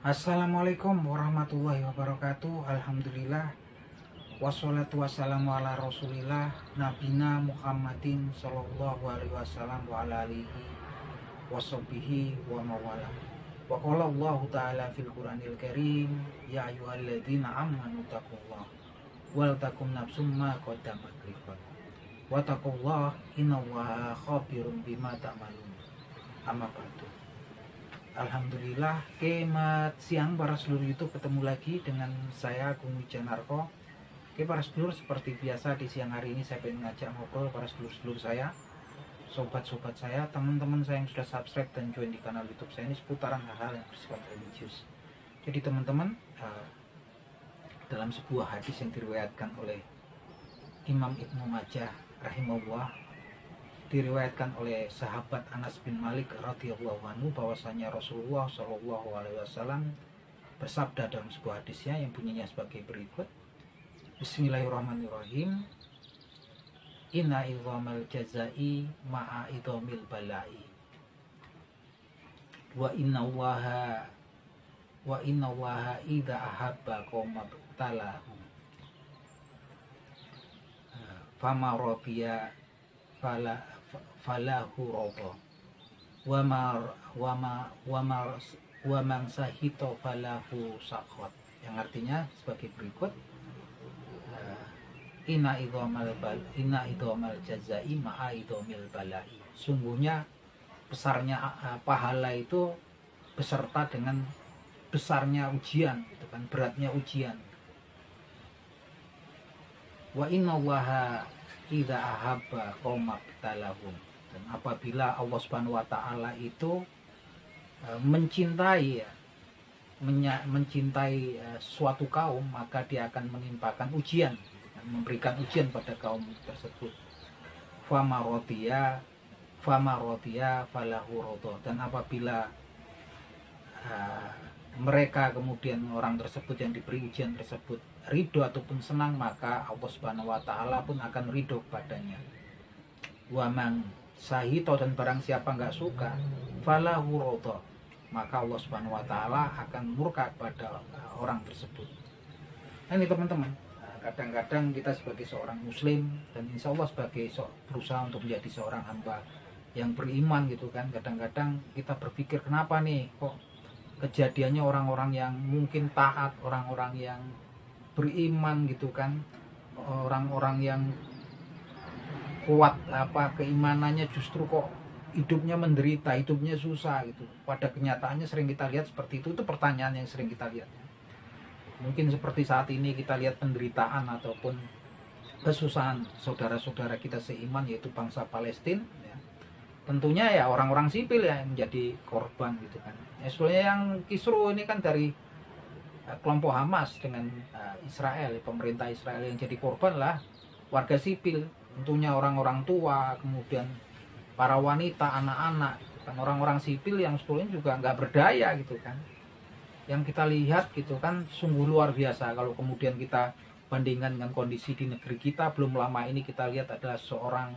Assalamualaikum warahmatullahi wabarakatuh. Alhamdulillah. Wassalatu wassalamu ala rasulillah Nabina Muhammadin sallallahu alaihi wasallam wa ala alihi washabihi wa mawala. Wa qala Allah ta'ala fil Qur'anil Karim, ya ayyuhalladzina amanu taqullah wal takum nafsum ma qaddamat liqad wa taqullah innallaha khabirum bima ta'malun. Amma ba'du. Alhamdulillah, kemat siang para seluruh YouTube, ketemu lagi dengan saya Gung Wijanarko. Oke para sedulur, seperti biasa di siang hari ini saya ingin ngajak ngobrol para sedulur-sedulur saya, sobat-sobat saya, teman-teman saya yang sudah subscribe dan join di kanal YouTube saya ini seputaran hal-hal yang bersifat religius. Jadi teman-teman, dalam sebuah hadis yang diriwayatkan oleh Imam Ibnu Majah rahimahullah, diriwayatkan oleh sahabat Anas bin Malik radhiyallahu anhu bahwasanya Rasulullah Shallallahu alaihi wasallam bersabda dalam sebuah hadisnya yang bunyinya sebagai berikut. Bismillahirrahmanirrahim. Inna idhamal jazai ma'a idhamil balai. Wa inna allaha idza ahabba qauman talahu. Fama radiya falahu radha wa man sahito falahu sakhat, yang artinya sebagai berikut. Inna idhamal jazai ma'a idhamil balai. Sungguhnya besarnya pahala itu beserta dengan besarnya ujian, gitu kan, beratnya ujian. Wa innallaha idza ahabba qauman talahum, dan apabila Allah Subhanahu wa taala itu mencintai suatu kaum, maka dia akan menimpakan ujian, memberikan ujian pada kaum tersebut. Fama radiya falahu radha, dan apabila mereka kemudian orang tersebut yang diberi ujian tersebut ridho ataupun senang, maka Allah Subhanahu wa taala pun akan ridho padanya. Wa man sahito, dan barang siapa enggak suka, falahu radha, maka Allah Subhanahu wa taala akan murka pada orang tersebut. Nah, ini teman-teman, kadang-kadang kita sebagai seorang muslim, dan insya Allah sebagai berusaha untuk menjadi seorang hamba yang beriman, gitu kan, kadang-kadang kita berpikir, kenapa nih kok kejadiannya orang-orang yang mungkin taat, orang-orang yang beriman, gitu kan, orang-orang yang kuat keimanannya, justru kok hidupnya menderita, hidupnya susah, gitu. Pada kenyataannya sering kita lihat seperti itu pertanyaan yang sering kita lihat. Mungkin seperti saat ini kita lihat penderitaan ataupun kesusahan saudara-saudara kita seiman, yaitu bangsa Palestina, ya. Tentunya ya orang-orang sipil ya yang menjadi korban, gitu kan. Ya, sebenarnya yang kisruh ini kan dari kelompok Hamas dengan Israel, pemerintah Israel, yang jadi korban lah warga sipil, tentunya orang-orang tua, kemudian para wanita, anak-anak, gitu kan. Orang-orang sipil yang sebetulnya juga nggak berdaya, gitu kan. Yang kita lihat, gitu kan, sungguh luar biasa kalau kemudian kita bandingkan dengan kondisi di negeri kita. Belum lama ini kita lihat adalah seorang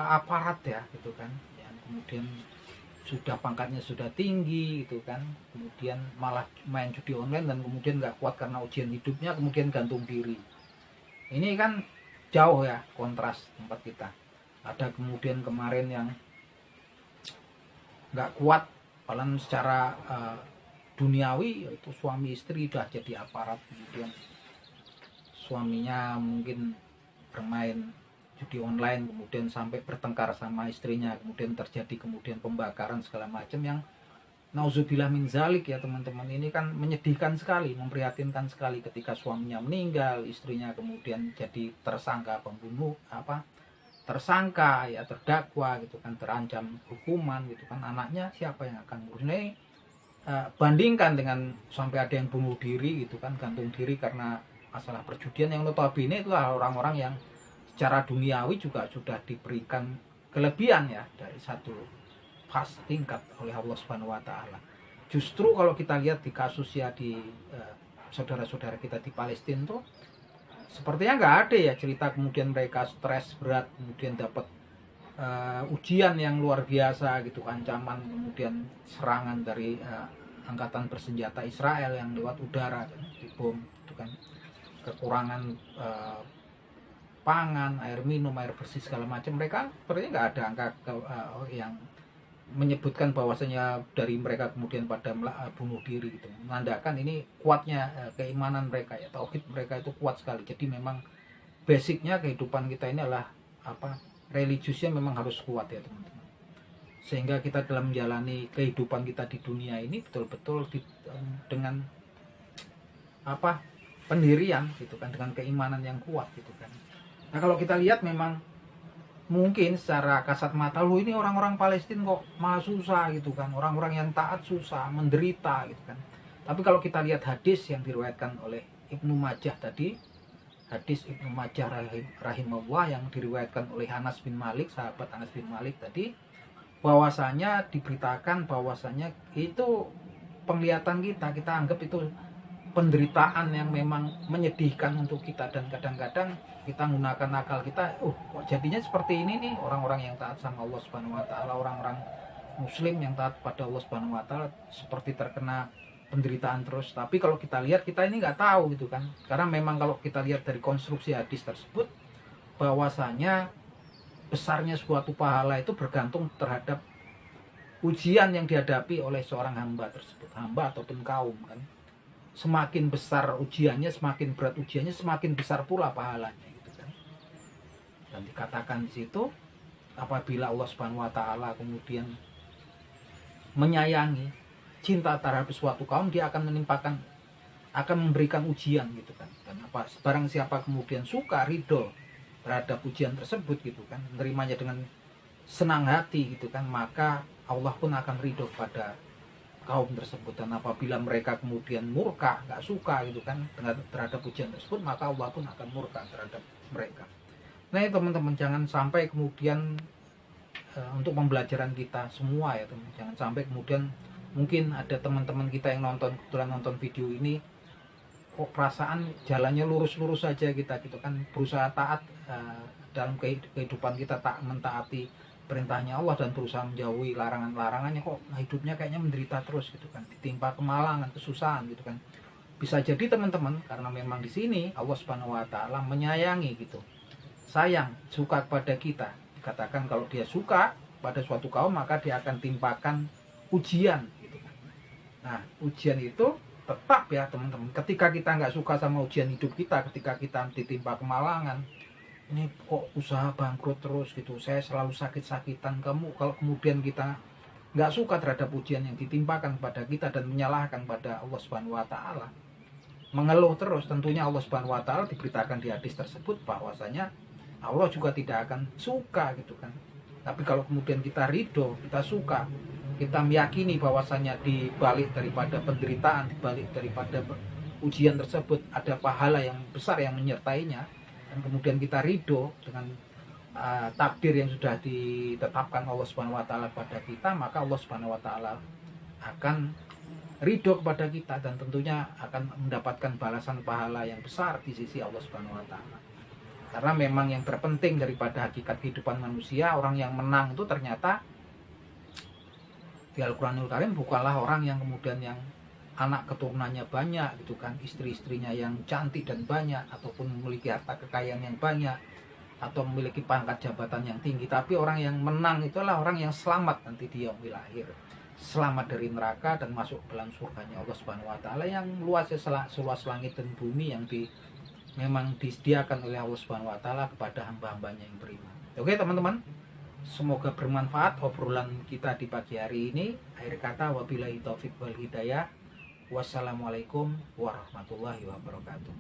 aparat ya, gitu kan, yang kemudian sudah pangkatnya sudah tinggi, gitu kan, kemudian malah main judi online, dan kemudian nggak kuat karena ujian hidupnya, kemudian gantung diri. Ini kan jauh ya kontras tempat kita. Ada kemudian kemarin yang nggak kuat, padahal secara duniawi, yaitu suami istri udah jadi aparat, kemudian suaminya mungkin bermain judi online, kemudian sampai bertengkar sama istrinya, kemudian terjadi kemudian pembakaran segala macam, yang nauzubillah min zalik ya teman-teman. Ini kan menyedihkan sekali, memprihatinkan sekali ketika suaminya meninggal, istrinya kemudian jadi tersangka pembunuh, tersangka ya, terdakwa, gitu kan, terancam hukuman, gitu kan. Anaknya siapa yang akan ngurus ini? Bandingkan dengan sampai ada yang bunuh diri, gitu kan, gantung diri karena masalah perjudian, yang notabene itu orang-orang yang secara duniawi juga sudah diberikan kelebihan ya, dari satu tingkat oleh Allah Subhanahu wa taala. Justru kalau kita lihat di kasus ya di saudara-saudara kita di Palestina tuh sepertinya nggak ada ya cerita kemudian mereka stres berat, kemudian dapat ujian yang luar biasa gitu, ancaman kemudian serangan dari angkatan bersenjata Israel yang lewat udara kan, dibom itu kan, kekurangan pangan, air minum, air bersih segala macam. Mereka sepertinya nggak ada angka yang menyebutkan bahwasanya dari mereka kemudian pada bunuh diri gitu, menandakan ini kuatnya keimanan mereka ya, tauhid mereka itu kuat sekali. Jadi memang basicnya kehidupan kita ini adalah religiusnya memang harus kuat ya teman-teman, sehingga kita dalam menjalani kehidupan kita di dunia ini betul-betul dengan pendirian gitu kan, dengan keimanan yang kuat gitu kan. Nah kalau kita lihat memang mungkin secara kasat mata, lu ini orang-orang Palestina kok malah susah gitu kan, orang-orang yang taat susah, menderita gitu kan. Tapi kalau kita lihat hadis yang diriwayatkan oleh Ibnu Majah tadi, hadis Ibnu Majah rahimahullah yang diriwayatkan oleh Anas bin Malik, sahabat Anas bin Malik tadi, bahwasanya diberitakan bahwasanya itu penglihatan kita anggap itu penderitaan yang memang menyedihkan untuk kita, dan kadang-kadang kita menggunakan akal kita, kok jadinya seperti ini nih, orang-orang yang taat sama Allah Subhanahu wa taala, orang-orang muslim yang taat pada Allah Subhanahu wa taala seperti terkena penderitaan terus. Tapi kalau kita lihat, kita ini nggak tahu gitu kan, karena memang kalau kita lihat dari konstruksi hadis tersebut, bahwasanya besarnya suatu pahala itu bergantung terhadap ujian yang dihadapi oleh seorang hamba tersebut, hamba ataupun kaum kan. Semakin besar ujiannya, semakin berat ujiannya, semakin besar pula pahalanya gitu kan. Dan dikatakan di situ, apabila Allah Subhanahu wa taala kemudian menyayangi, cinta terhadap suatu kaum, dia akan memberikan ujian gitu kan. Dan barang siapa kemudian suka, ridho terhadap ujian tersebut gitu kan, menerimanya dengan senang hati gitu kan, maka Allah pun akan ridho pada kaum tersebut. Dan apabila mereka kemudian murka, nggak suka gitu kan terhadap ujian tersebut, maka Allah pun akan murka terhadap mereka. Nah teman-teman, jangan sampai kemudian untuk pembelajaran kita semua ya teman, jangan sampai kemudian mungkin ada teman-teman kita yang kebetulan nonton video ini, kok perasaan jalannya lurus-lurus saja kita gitu kan, berusaha taat dalam kehidupan kita, tak mentaati perintahnya Allah dan berusaha menjauhi larangan-larangannya, kok hidupnya kayaknya menderita terus gitu kan, ditimpa kemalangan, kesusahan gitu kan. Bisa jadi teman-teman, karena memang di sini Allah Subhanahu wa taala menyayangi gitu, sayang, suka kepada kita. Dikatakan kalau dia suka pada suatu kaum, maka dia akan timpakan ujian gitu kan. Nah ujian itu tetap ya teman-teman, ketika kita nggak suka sama ujian hidup kita, ketika kita ditimpa kemalangan, ini kok usaha bangkrut terus gitu, saya selalu sakit-sakitan, kamu kalau kemudian kita nggak suka terhadap ujian yang ditimpakan pada kita dan menyalahkan pada Allah Subhanahu wa taala, mengeluh terus, tentunya Allah Subhanahu wa taala diberitakan di hadis tersebut bahwasanya Allah juga tidak akan suka gitu kan. Tapi kalau kemudian kita ridho, kita suka, kita meyakini bahwasanya di balik daripada penderitaan, di balik daripada ujian tersebut ada pahala yang besar yang menyertainya, dan kemudian kita ridho dengan takdir yang sudah ditetapkan Allah Subhanahu wa taala pada kita, maka Allah Subhanahu wa taala akan ridho kepada kita dan tentunya akan mendapatkan balasan pahala yang besar di sisi Allah Subhanahu wa taala. Karena memang yang terpenting daripada hakikat kehidupan manusia, orang yang menang itu ternyata di Al-Quranul Karim bukanlah orang yang kemudian yang anak keturunannya banyak gitu kan, istri-istrinya yang cantik dan banyak, ataupun memiliki harta kekayaan yang banyak, atau memiliki pangkat jabatan yang tinggi. Tapi orang yang menang itulah orang yang selamat nanti di yaumil akhir, selamat dari neraka dan masuk dalam surganya Allah Subhanahu wa taala yang luasnya seluas langit dan bumi, yang memang disediakan oleh Allah Subhanahu wa taala kepada hamba-hambanya yang beriman. Oke teman-teman, semoga bermanfaat obrolan kita di pagi hari ini. Akhir kata, wabillahi taufik wal hidayah. Wassalamualaikum warahmatullahi wabarakatuh.